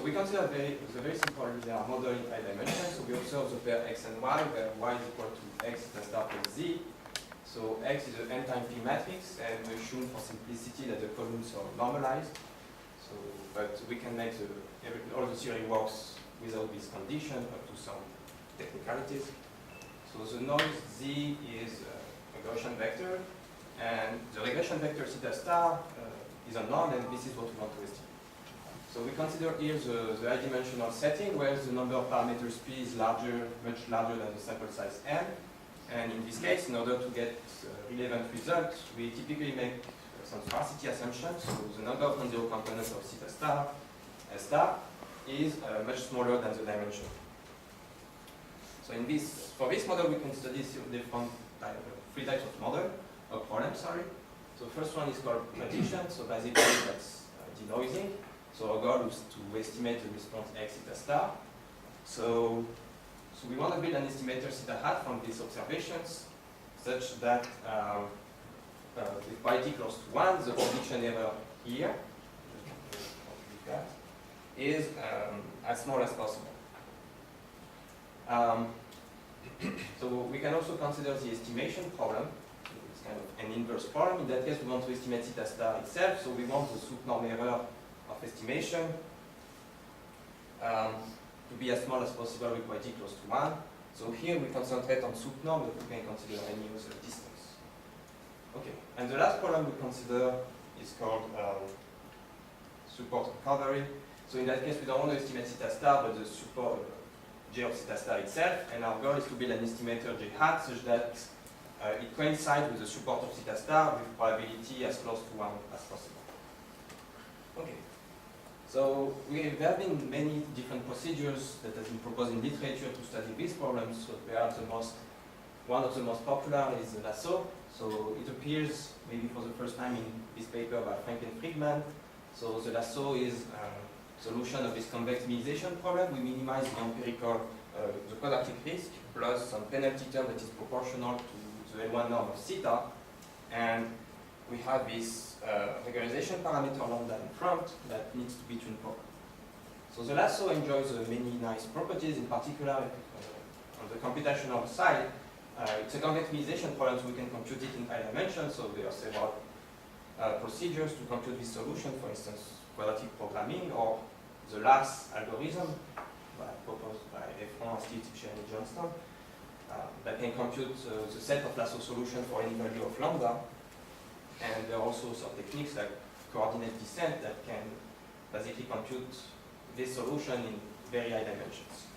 we consider the very simple linear model in high dimensions. So we observe the pair x and y, where y is equal to x theta star plus z. So x is an n times p matrix, and we assume for simplicity that the columns are normalized. So, but we can make all the theory works without this condition up to some technicalities. So the noise z is a Gaussian vector, and the regression vector theta star is unknown, and this is what we want to estimate. So we consider here the high-dimensional setting, where the number of parameters p is larger, much larger than the sample size n. And in this case, in order to get relevant results, we typically make some sparsity assumptions. So the number of non-zero components of theta star, S star, is much smaller than the dimension. So for this model, we can study different three types of problems. So first one is called prediction. So basically, that's denoising. So our goal is to estimate the response x theta star. So we want to build an estimator theta hat from these observations, such that with quality close to 1, the prediction error here is as small as possible. So we can also consider the estimation problem. It's kind of an inverse problem. In that case, we want to estimate theta star itself. So we want the sup norm error of estimation to be as small as possible with quality close to 1. So here we concentrate on sup norm, but we can consider any other distance. Okay, and the last problem we consider is called support recovery. So in that case, we don't want to estimate theta star, but the support j of theta star itself, and our goal is to build an estimator j hat such that it coincides with the support of theta star with probability as close to 1 as possible. Okay. So there have been many different procedures that have been proposed in literature to study these problems. So perhaps one of the most popular is the lasso. So it appears maybe for the first time in this paper by Frank and Friedman. So the lasso is a solution of this convex minimization problem. We minimize the empirical, the quadratic risk plus some penalty term that is proportional to the L1 norm of theta. And we have this regularization parameter lambda in front that needs to be tuned properly. So the lasso enjoys many nice properties, in particular on the computational side. It's a convex minimization problem, so we can compute it in high dimensions. So there are several procedures to compute this solution, for instance, quadratic programming or the LAS algorithm proposed by Efron, Steve, Tipchen, and Johnston that can compute the set of lasso solutions for any value of lambda. And there are also some techniques like coordinate descent that can basically compute this solution in very high dimensions.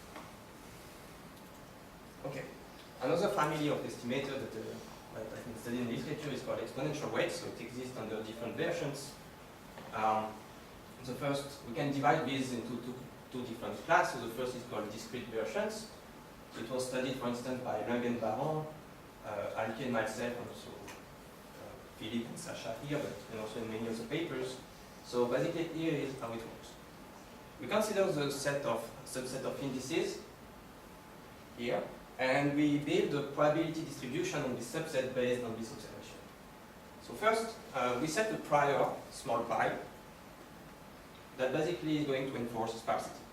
Okay. Another family of estimator that I think studied in literature is called exponential weights. So it exists under different versions. The first, we can divide these into two different classes. So the first is called discrete versions. So it was studied, for instance, by Lung and Baron, Alke and myself, and also Philippe and Sasha here, but also in many other papers. So basically, here is how it works. We consider the subset of indices here, and we build a probability distribution on this subset based on this observation. So first, we set a prior, small pi, that basically is going to enforce sparsity.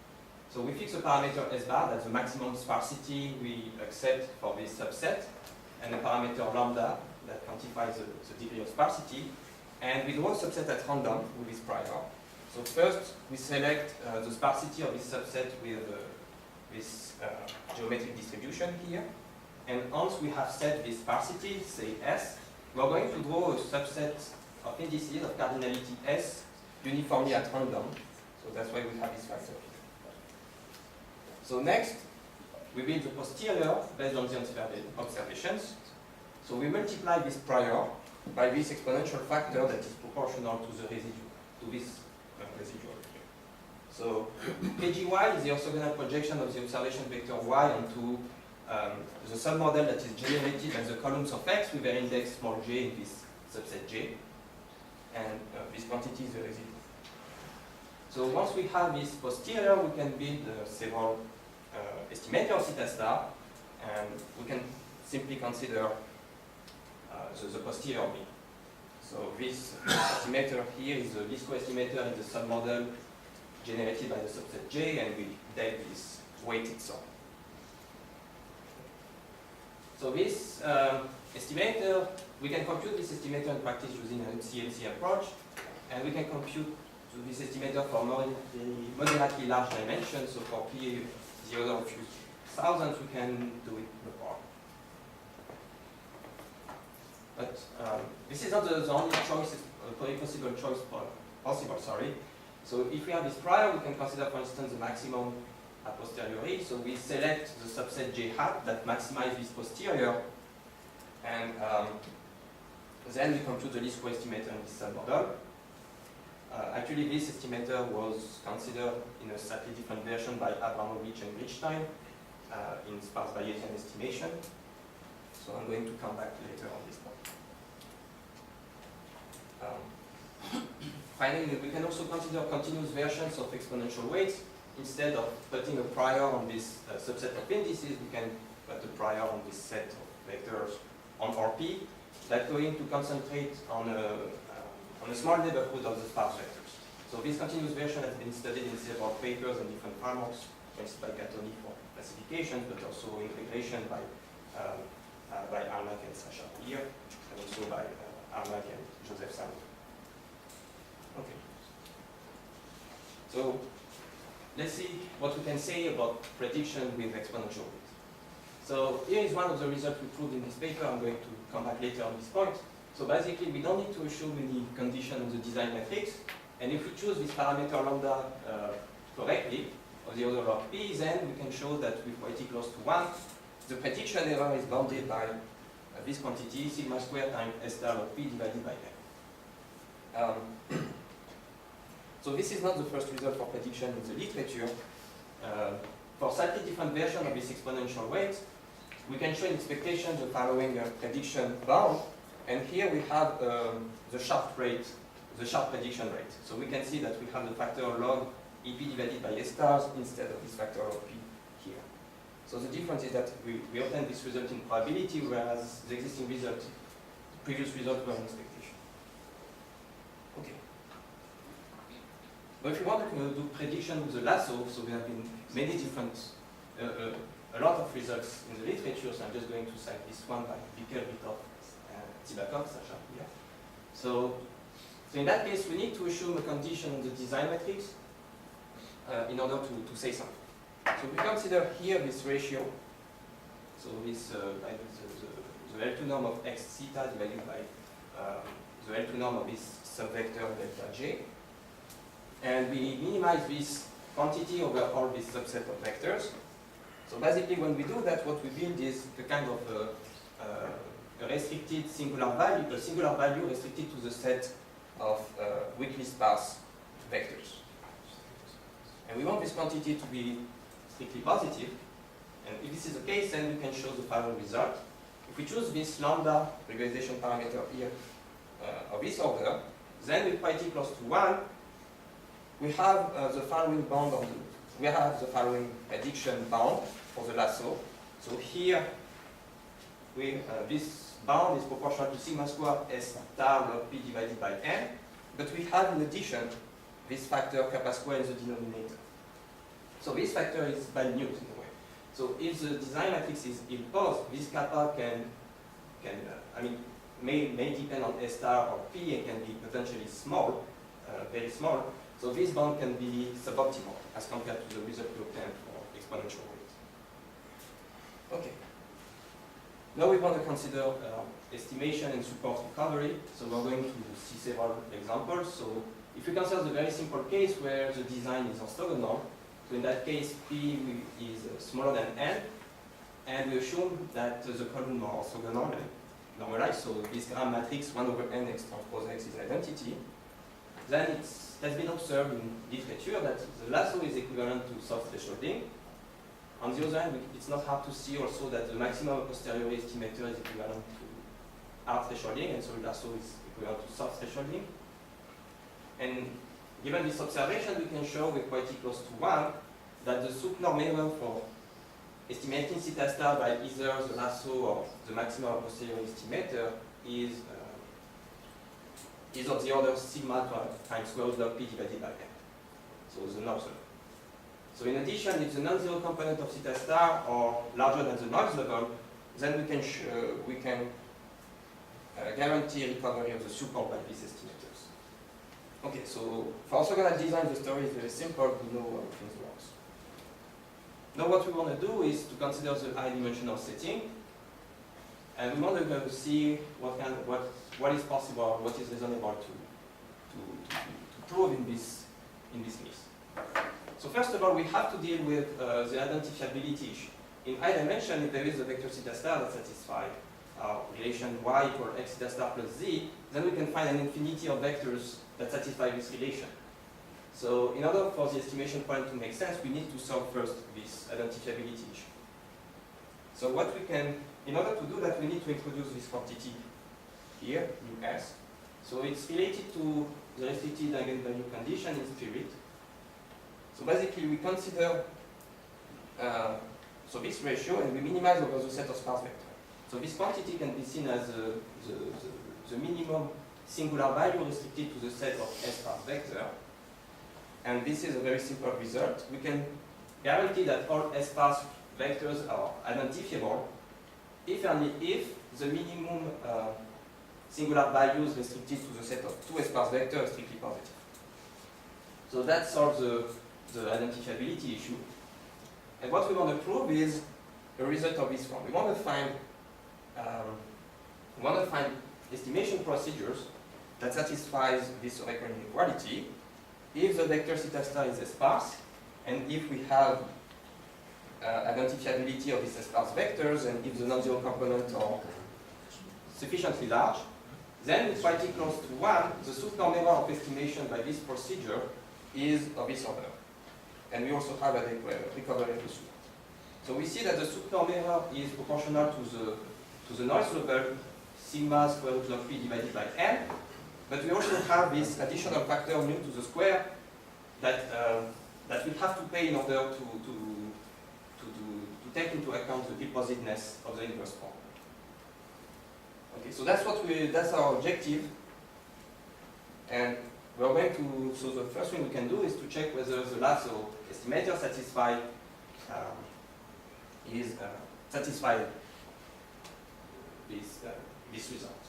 So we fix a parameter S bar, that's the maximum sparsity we accept for this subset, and a parameter lambda that quantifies the degree of sparsity, and we draw a subset at random with this prior. So first, we select the sparsity of this subset with this geometric distribution here, and once we have set this sparsity, say S, we are going to draw a subset of indices of cardinality S uniformly at random. So that's why we have this factor here. So next, we build the posterior based on the observations. So we multiply this prior by this exponential factor that is proportional to the residual, to this residual here. So KGY is the orthogonal projection of the observation vector Y onto the submodel that is generated by the columns of X with their index small j in this subset J. And this quantity is the residual. So once we have this posterior, we can build several estimators of theta star, and we can simply consider the posterior B. So this estimator here is the LISCO estimator in the submodel generated by the subset J, and we take this weighted sum. So this estimator, we can compute this estimator in practice using an CLC approach, and we can compute this estimator for moderately large dimensions. So for P the order of a few thousands, we can do it no problem. But this is not the only choice, possible choice possible. So if we have this prior, we can consider, for instance, the maximum a posteriori. So we select the subset J hat that maximizes this posterior, and then we compute the least square estimator in this submodel. Actually, this estimator was considered in a slightly different version by Abramovich and Richstein in sparse Bayesian estimation. So I'm going to come back later on this point. Finally, we can also consider continuous versions of exponential weights. Instead of putting a prior on this subset of indices, we can put a prior on this set of vectors on RP that's going to concentrate on a small neighborhood of the sparse vectors. So this continuous version has been studied in several papers and different frameworks, for instance by Gattoni for classification, but also integration by Arnack and Sacha here, and also by Arnack and Joseph Samuel. Okay. So let's see what we can say about prediction with exponential weight. So here is one of the results we proved in this paper. I'm going to come back later on this point. So basically, we don't need to assume any condition on the design matrix. And if we choose this parameter lambda correctly, of the order of P, then we can show that with yt close to 1, the prediction error is bounded by this quantity, sigma squared times S star of P divided by n. So this is not the first result for prediction in the literature. For slightly different version of this exponential weight, we can show in expectation the following prediction bound. And here we have the sharp prediction rate. So we can see that we have the factor log EP divided by S stars instead of this factor of P here. So the difference is that we obtain this result in probability, whereas the existing result, the previous result, were in expectation. Okay. But if we want to do prediction with the lasso, so there have been many different, a lot of results in the literature, so I'm just going to cite this one by Bickel, Vitov, Tibakov, Sacha here. So in that case, we need to assume a condition on the design matrix in order to say something. So we consider here this ratio. So this the L2 norm of x theta divided by the L2 norm of this subvector delta j. And we minimize this quantity over all this subset of vectors. So basically, when we do that, what we build is a kind of a restricted singular value, a singular value restricted to the set of weakly sparse vectors. And we want this quantity to be strictly positive. And if this is the case, then we can show the following result. If we choose this lambda regularization parameter here of this order, then with pi t close to 1, we have the following bound on we have the following prediction bound for the lasso. So here, this bound is proportional to sigma squared S star log P divided by n, but we have in addition this factor kappa squared in the denominator. So this factor is valued in a way. So if the design matrix is imposed, this kappa may depend on S star or P and can be potentially small, very small. So this bound can be suboptimal as compared to the result we obtain for exponential weight. Okay. Now we want to consider estimation and support recovery. So we're going to see several examples. So if we consider the very simple case where the design is orthogonal, so in that case P is smaller than n, and we assume that the column are orthogonal and normalized, so this gram matrix 1 over n x transpose x is an identity, then it has been observed in literature that the lasso is equivalent to soft thresholding. On the other hand, it's not hard to see also that the maximum posteriori estimator is equivalent to hard thresholding, and so the lasso is equivalent to soft thresholding. And given this observation, we can show with yt close to 1 that the sup norm error for estimating theta star by either the lasso or the maximum posteriori estimator is of the order sigma times square root log p divided by n. so the noise level. So in addition, if the non-zero component of theta star are larger than the noise level, then we can guarantee recovery of the support by these estimators. Okay, so for orthogonal design, the story is very simple. We know how things works. Now what we want to do is to consider the high-dimensional setting, and we want to see what is possible, what is reasonable to prove in this case. So first of all, we have to deal with the identifiability issue. In high dimension, if there is a vector theta star that satisfies our relation y equal x theta star plus z, then we can find an infinity of vectors that satisfy this relation. So in order for the estimation problem to make sense, we need to solve first this identifiability issue. So what we can, in order to do that, we need to introduce this quantity here, mu s. So it's related to the restricted eigenvalue condition in spirit. So basically we consider so this ratio and we minimize over the set of sparse vectors. So this quantity can be seen as the minimum singular value restricted to the set of S sparse vector. And this is a very simple result. We can guarantee that all S sparse vectors are identifiable if and if the minimum singular values restricted to the set of two S sparse vectors are strictly positive. So that solves the identifiability issue. And what we want to prove is a result of this form. We want to find estimation procedures that satisfies this recurrent inequality if the vector theta star is sparse and if we have identifiability of these sparse vectors and if the non-zero components are sufficiently large, then with y close to 1, the subnorm error of estimation by this procedure is of this order. And we also have a recovery of the support. So we see that the subnorm error is proportional to the noise level, sigma square root log p divided by n. But we also have this additional factor mu to the square that we have to pay in order to take into account the depositeness of the inverse form. Okay, so that's our objective. And we're going to, so the first thing we can do is to check whether the lasso estimator satisfy this result.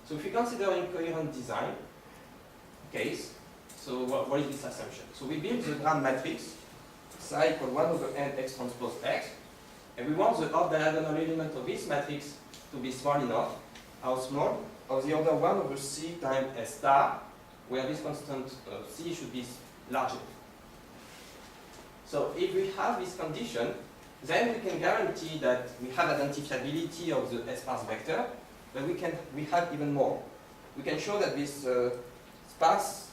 So if we consider incoherent design case, so what is this assumption? So we build the Gram matrix psi equal 1 over n x transpose x, and we want the off-diagonal element of this matrix to be small enough. How small? Of the order 1 over c times s star, where this constant c should be large enough. So if we have this condition, then we can guarantee that we have identifiability of the S-sparse vector, but we have even more. We can show that this sparse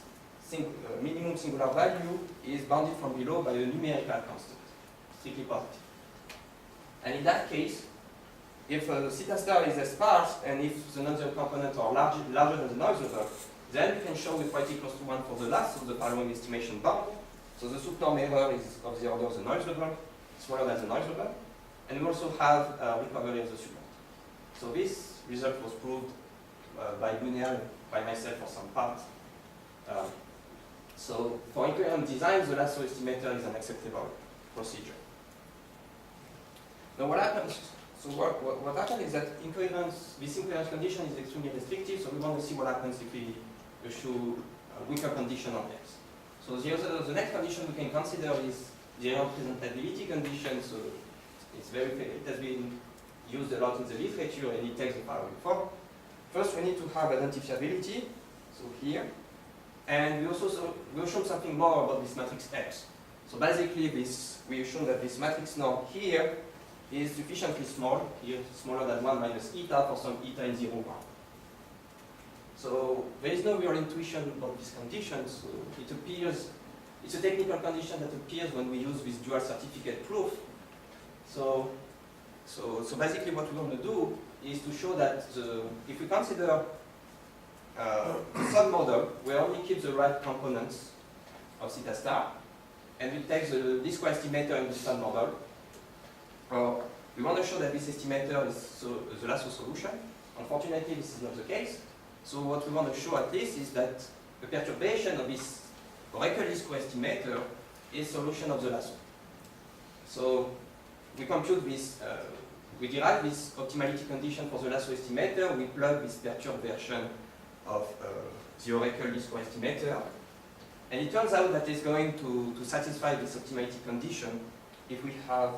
minimum singular value is bounded from below by a numerical constant, strictly positive. And in that case, if theta star is sparse and if the non-zero components are larger than the noise level, then we can show with y equals to 1 for the last of the following estimation bound. So the subnorm error is of the order of the noise level, smaller than the noise level, and we also have recovery of the support. So this result was proved by Gunel, by myself for some part. So for incoherent design, the lasso estimator is an acceptable procedure. Now what happens? So what happens is that this incoherence condition is extremely restrictive, so we want to see what happens if we issue a weaker condition on X. So the next condition we can consider is the representability condition. So it has been used a lot in the literature and it takes the following form. First we need to have identifiability, so here. And we assume something more about this matrix X. So basically we assume that this matrix norm here is sufficiently small, here smaller than 1 minus eta for some eta in 0, 1. So there is no real intuition about this condition, so it appears, it's a technical condition that appears when we use this dual certificate proof. So basically what we want to do is to show that if we consider the submodel, we only keep the right components of theta star, and we take the D-square estimator in the submodel. We want to show that this estimator is the lasso solution. Unfortunately, this is not the case. So what we want to show at least is that the perturbation of this Oracle D-square estimator is solution of the lasso. So we compute this, we derive this optimality condition for the lasso estimator, we plug this perturbed version of the Oracle least square estimator, and it turns out that it's going to satisfy this optimality condition if we have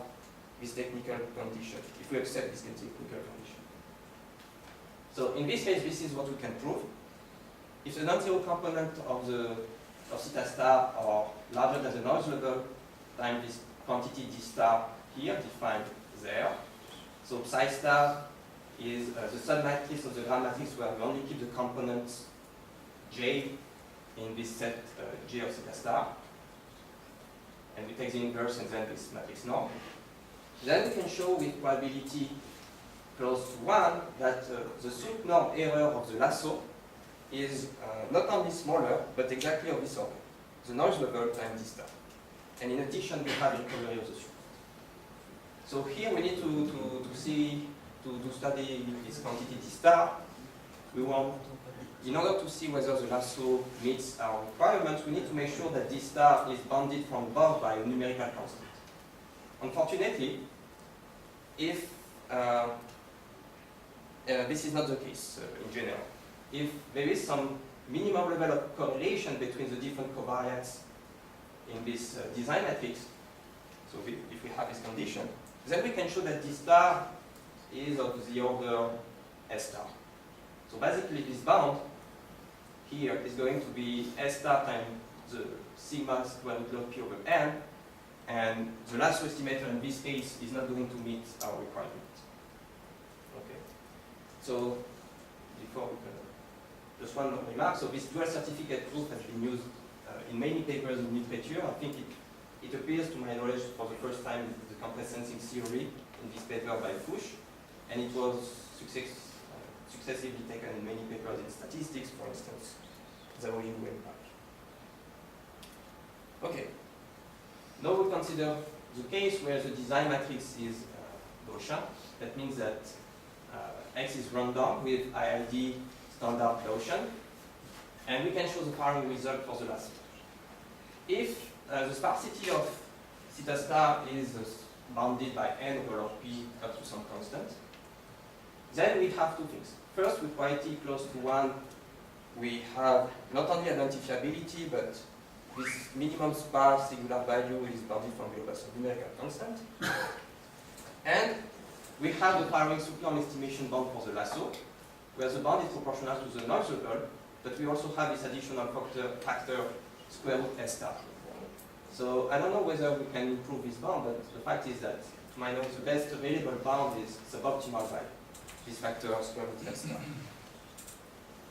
this technical condition, if we accept this technical condition. So in this case, this is what we can prove. If the non-zero component of theta star are larger than the noise level times this quantity d star here defined there. So psi star is the submatrix of the ground matrix where we only keep the components j in this set j of theta star. And we take the inverse and then this matrix norm. Then we can show with probability close to 1 that the sweep norm error of the lasso is not only smaller, but exactly of this order. The noise level times d star. And in addition, we have recovery of the sweep. So here we need to study this quantity d star. We want, in order to see whether the lasso meets our requirements, we need to make sure that d star is bounded from above by a numerical constant. Unfortunately, if this is not the case in general, if there is some minimum level of correlation between the different covariates in this design matrix, so if we have this condition, then we can show that d star is of the order S star. So basically this bound here is going to be S star times the sigma square root log p over n, and the lasso estimator in this case is not going to meet our requirement. Okay. So before we can, just one more remark. So this dual certificate proof has been used in many papers in literature. I think it appears, to my knowledge, for the first time in the compressed sensing theory in this paper by Fuchs, and it was successively taken in many papers in statistics, for instance, Zaoyin way back. Okay. Now we consider the case where the design matrix is Gaussian. That means that X is random with IID standard Gaussian, and we can show the following result for the lasso. If the sparsity of theta star is bounded by n over log p up to some constant, then we have two things. First, with probability close to 1, we have not only identifiability, but this minimum sparse singular value is bounded from below by some numerical constant. And we have the following supernorm estimation bound for the lasso, where the bound is proportional to the noise level, but we also have this additional factor square root S star. So I don't know whether we can improve this bound, but the fact is that, to my knowledge, the best available bound is suboptimal value, this factor square root S star.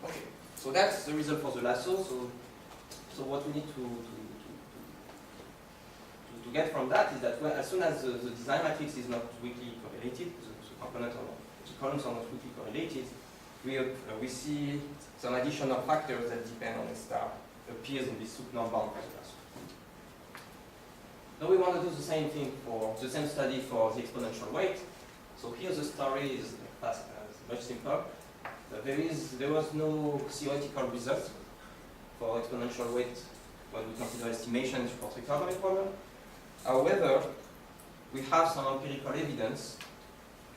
Okay, so that's the result for the lasso. So what we need to get from that is that as soon as the design matrix is not weakly correlated, the component or the columns are not weakly correlated, we see some additional factors that depend on S star appears in this supernorm bound for the lasso. Now we want to do the same thing for the same study for the exponential weight. So here the story is much simpler. There was no theoretical result for exponential weight when we consider estimations for recovery problem. However, we have some empirical evidence.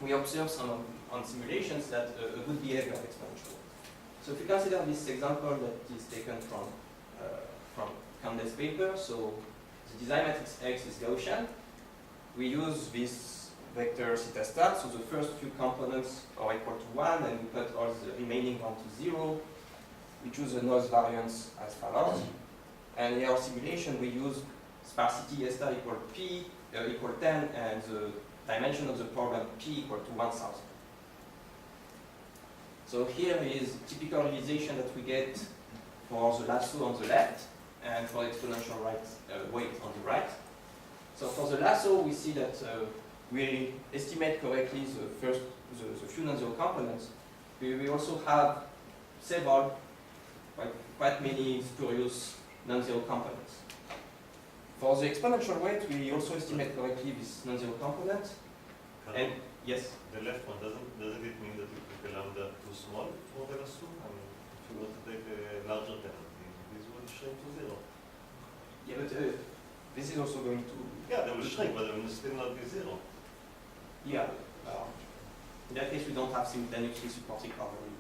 We observe some on simulations that a good behavior of exponential weight. So if you consider this example that is taken from Candace's paper, so the design matrix X is Gaussian. We use this vector theta star, so the first few components are equal to 1, and we put all the remaining 1 to 0. We choose the noise variance as follows. And in our simulation, we use sparsity S star equal P equal 10, and the dimension of the problem P equal to 1000. So here is typical realization that we get for the lasso on the left, and for the exponential weight on the right. So for the lasso, we see that we estimate correctly the few non-zero components. We also have several, quite many spurious non-zero components. For the exponential weight, we also estimate correctly this non-zero component. And yes? The left one, doesn't it mean that you took a lambda too small for the lasso? I mean, if you want to take a larger penalty, this will shrink to 0. Yeah, but this is also going to... Yeah, they will shrink, but they will still not be zero. Yeah. In that case, we don't have simultaneously supported recovery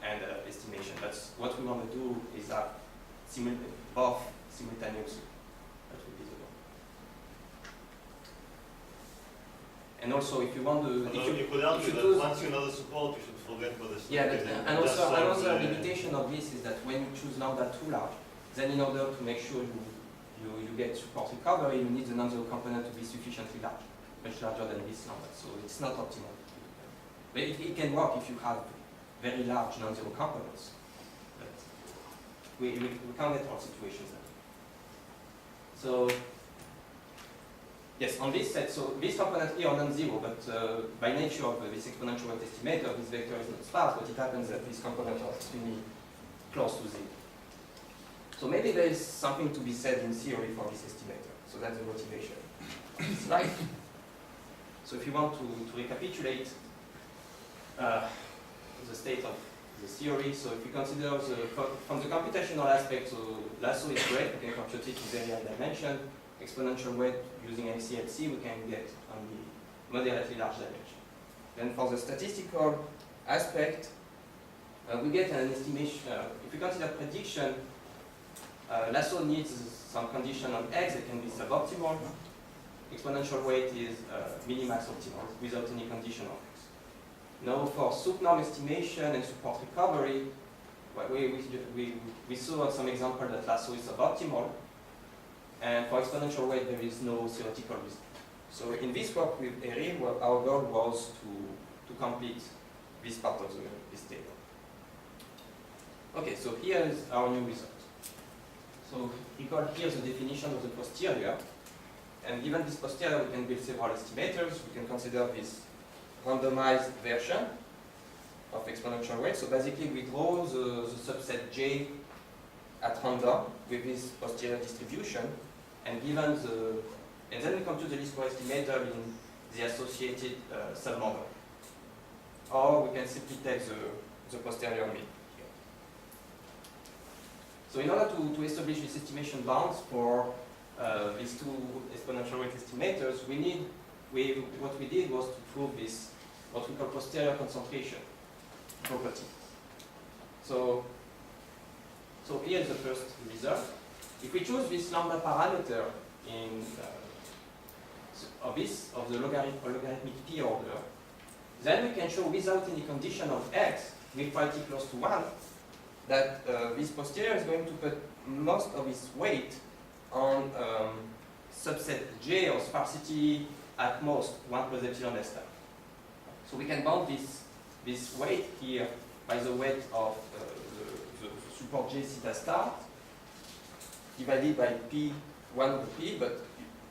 and estimation. That's what we want to do, is have both simultaneously. That would be the goal. And also, if you want to... You could argue that once you know the support, you should forget what the support yeah, is. and also another limitation of this is that when you choose lambda too large, then in order to make sure you get support recovery, you need the non-zero component to be sufficiently large, much larger than this lambda. So it's not optimal. But it can work if you have very large non-zero components. But we can't get all situations then. So yes, on this set, so this component here are non-zero, but by nature of this exponential weight estimator, this vector is not sparse, but it happens that these components are extremely close to zero. So maybe there is something to be said in theory for this estimator. So that's the motivation of this slide. So if you want to recapitulate the state of the theory, so if you consider from the computational aspect, so lasso is great, we can compute it in very high dimension. Exponential weight using MCLC, we can get only moderately large dimension. Then for the statistical aspect, we get an estimation. If we consider prediction, lasso needs some condition on X that can be suboptimal. Exponential weight is minimax optimal without any condition on X. Now for soup norm estimation and support recovery, we saw some example that lasso is suboptimal. And for exponential weight, there is no theoretical reason. So in this work with Eri, our goal was to complete this part of this table. Okay, so here is our new result. So recall here the definition of the posterior. And given this posterior, we can build several estimators. We can consider this randomized version of exponential weight. So basically, we draw the subset J at random with this posterior distribution, and given and then we compute the least square estimator in the associated submodel. Or we can simply take the posterior mean. So in order to establish this estimation bounds for these two exponential weight estimators, what we did was to prove this, what we call posterior concentration property. So here is the first result. If we choose this lambda parameter of the logarithmic p order, then we can show without any condition of x with priority close to 1 that this posterior is going to put most of its weight on subset J or sparsity at most 1 plus epsilon s star. So we can bound this weight here by the weight of the support J theta star divided by P1 over P, but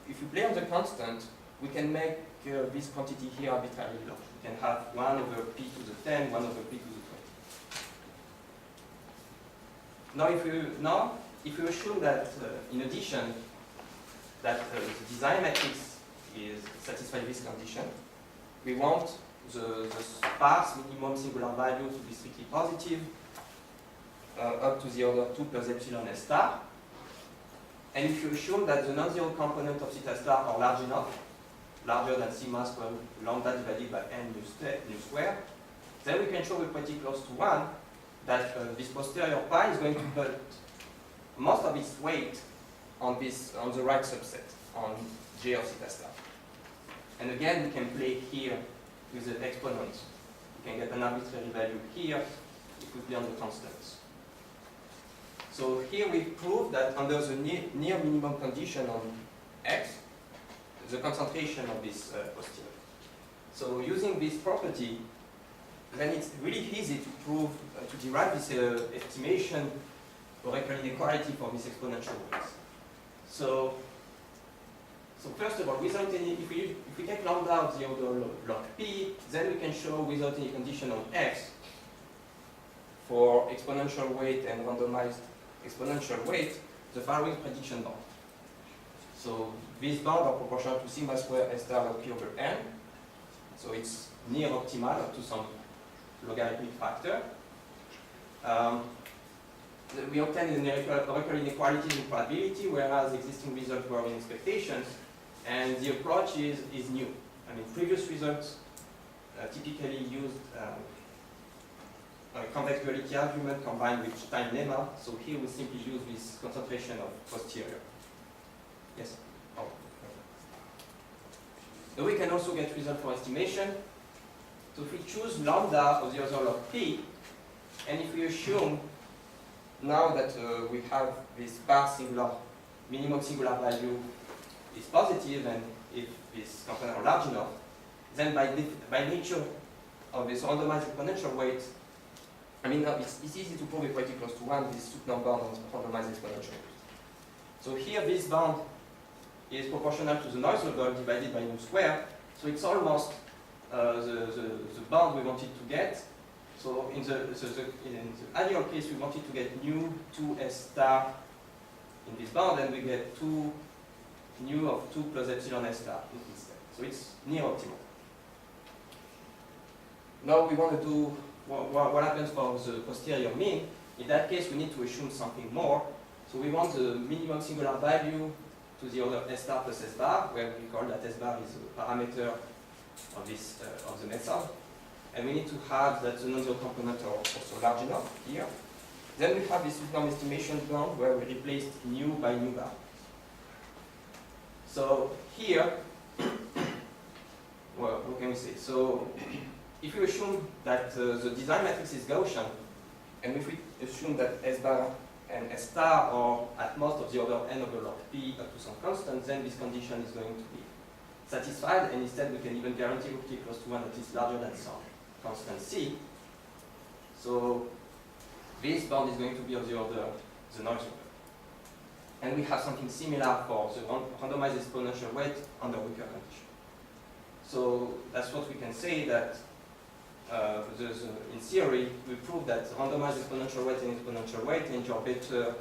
if you play on the constant, we can make this quantity here arbitrarily large. We can have 1 over P to the 10, 1 over P to the 20. Now, if we assume that, in addition, that the design matrix satisfies this condition, we want the sparse minimum singular value to be strictly positive up to the order 2 plus epsilon s star. And if you assume that the non-zero component of theta star are large enough, larger than sigma square lambda divided by n nu square, then we can show with pretty close to 1 that this posterior pi is going to put most of its weight on the right subset, on J of theta star. And again, we can play here with the exponent. We can get an arbitrary value here if we play on the constants. So here we prove that under the near minimum condition on X, the concentration of this posterior. So using this property, then it's really easy to prove, to derive this estimation or inequality for this exponential weights. So first of all, without any, if we take lambda of the order log p, then we can show without any condition on X for exponential weight and randomized exponential weight, the following prediction bound. So these bounds are proportional to sigma square s star log p over n. So it's near optimal up to some logarithmic factor. we obtain a numerical inequality in probability, whereas existing results were in expectations, and the approach is new. I mean, previous results typically used a convex duality argument combined with time lemma, so here we simply use this concentration of posterior. Yes? Oh. So we can also get result for estimation. So if we choose lambda of the other log p, and if we assume now that we have this bar singular, minimum singular value is positive, and if this component are large enough, then by nature of this randomized exponential weight, I mean, it's easy to prove equality close to 1, this sup bound on randomized exponential weight. So here this bound is proportional to the noise level divided by nu square, so it's almost the bound we wanted to get. So in the ideal case, we wanted to get nu 2s star in this bound, and we get nu of 2 plus epsilon s star instead. So it's near optimal. Now we want to do what happens for the posterior mean. In that case, we need to assume something more. So we want the minimum singular value to the order s star plus s bar, where we call that s bar is a parameter of this of the method. And we need to have that the non-zero component are also large enough here. Then we have this norm estimation bound where we replaced nu by nu bar. So here, well, what can we say? So if we assume that the design matrix is Gaussian, and if we assume that S bar and S star are at most of the order n over log p up to some constant, then this condition is going to be satisfied, and instead we can even guarantee t close to 1 that is larger than some constant c. So this bound is going to be of the order the noise level. And we have something similar for the randomized exponential weight under weaker condition. So that's what we can say, that in theory, we prove that randomized exponential weight and exponential weight enjoy better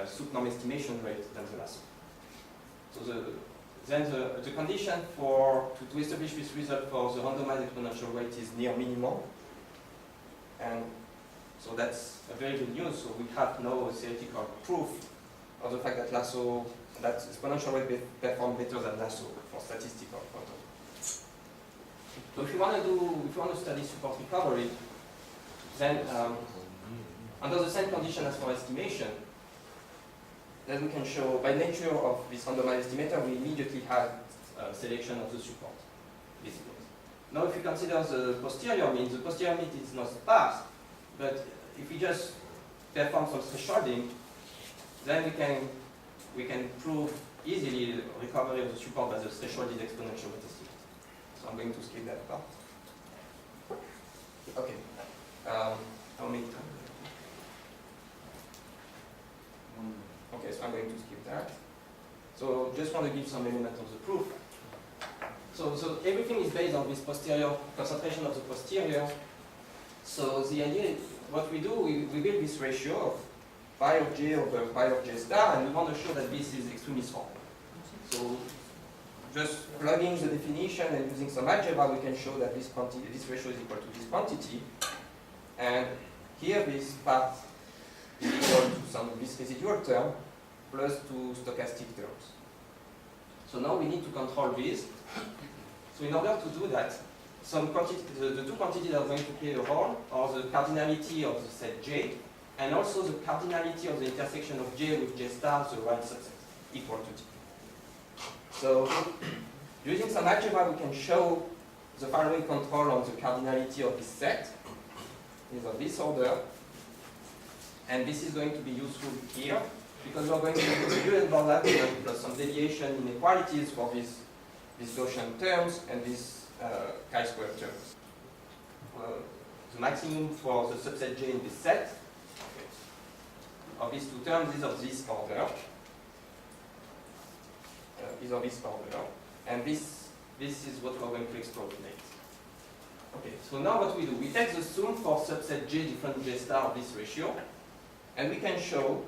sup norm estimation rate than the lasso. So then the condition to establish this result for the randomized exponential weight is near minimum. And so that's a very good news. So we have no theoretical proof of the fact that lasso, that exponential weight perform better than lasso for statistical purposes. So if you want to study support recovery, then under the same condition as for estimation, then we can show by nature of this randomized estimator, we immediately have selection of the support. Now if you consider the posterior mean is not sparse, but if we just perform some thresholding, then we can prove easily the recovery of the support by the thresholded exponential weight estimate. So I'm going to skip that part. Okay. How many times? Okay, so I'm going to skip that. So just want to give some element of the proof. So everything is based on this posterior concentration of the posterior. So the idea, what we do, we build this ratio of phi of j over phi of j star, and we want to show that this is extremely small. So just plugging the definition and using some algebra, we can show that this ratio is equal to this quantity. And here this part is equal to this residual term plus 2 stochastic terms. So now we need to control this. So in order to do that, the two quantities that are going to play a role are the cardinality of the set J, and also the cardinality of the intersection of J with J star, the right subset, equal to T. So using some algebra, we can show the following control on the cardinality of this set is of this order. And this is going to be useful here, because we're going to use Eulenburg argument plus some deviation inequalities for these Gaussian terms and these chi-square terms. The maximum for the subset J in this set of these two terms is of this order. And this is what we're going to explore next. Okay, so now what we do, we take the sum for subset J different J star of this ratio, and we can show,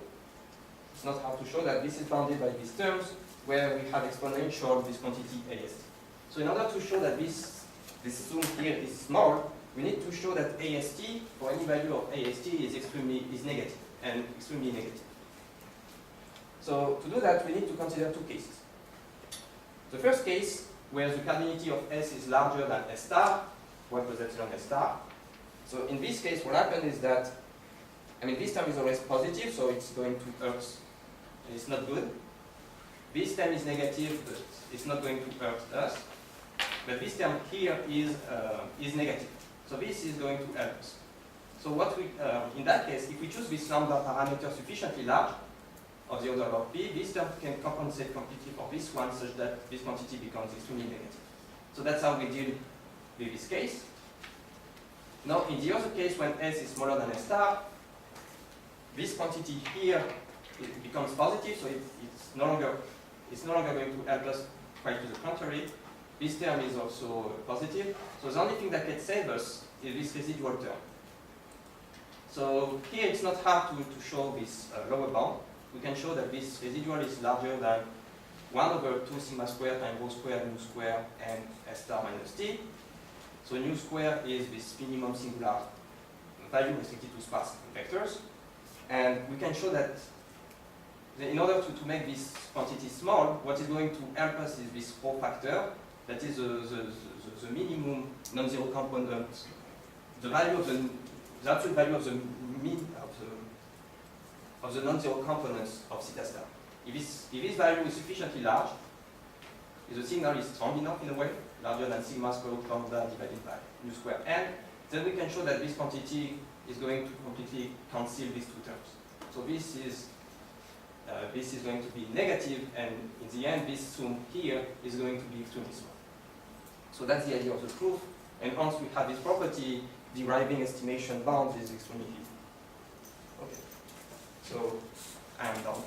it's not hard to show, that this is bounded by these terms where we have exponential of this quantity AST. So in order to show that this sum here is small, we need to show that AST, for any value of AST, is negative. and extremely negative. So to do that, we need to consider two cases. The first case, where the cardinality of S is larger than S star, 1 plus epsilon S star. So in this case, what happens is that, this term is always positive, so it's going to hurt, and it's not good. This term is negative, but it's not going to hurt us. But this term here is negative. So this is going to help us. So what we, in that case, if we choose this lambda parameter sufficiently large, of the order of p, this term can compensate completely for this one, such that this quantity becomes extremely negative. So that's how we deal with this case. Now, in the other case, when S is smaller than S star, this quantity here it becomes positive, so it's no longer going to help us, quite to the contrary. This term is also positive, so the only thing that can save us is this residual term. So here it's not hard to show this lower bound. We can show that this residual is larger than 1 over 2 sigma squared times rho squared mu squared and S star minus t. So nu square is this minimum singular value restricted to sparse vectors. And we can show that in order to make this quantity small, what is going to help us is this rho factor, that is the minimum non-zero component, the value of the absolute value of the mean of the non-zero components of theta star. If this value is sufficiently large, if the signal is strong enough in a way, larger than sigma square root lambda divided by nu square n, then we can show that this quantity is going to completely cancel these two terms. So this is going to be negative, and in the end, this sum here is going to be extremely small. So that's the idea of the proof, and once we have this property, deriving estimation bounds is extremely easy. Okay, so I am done.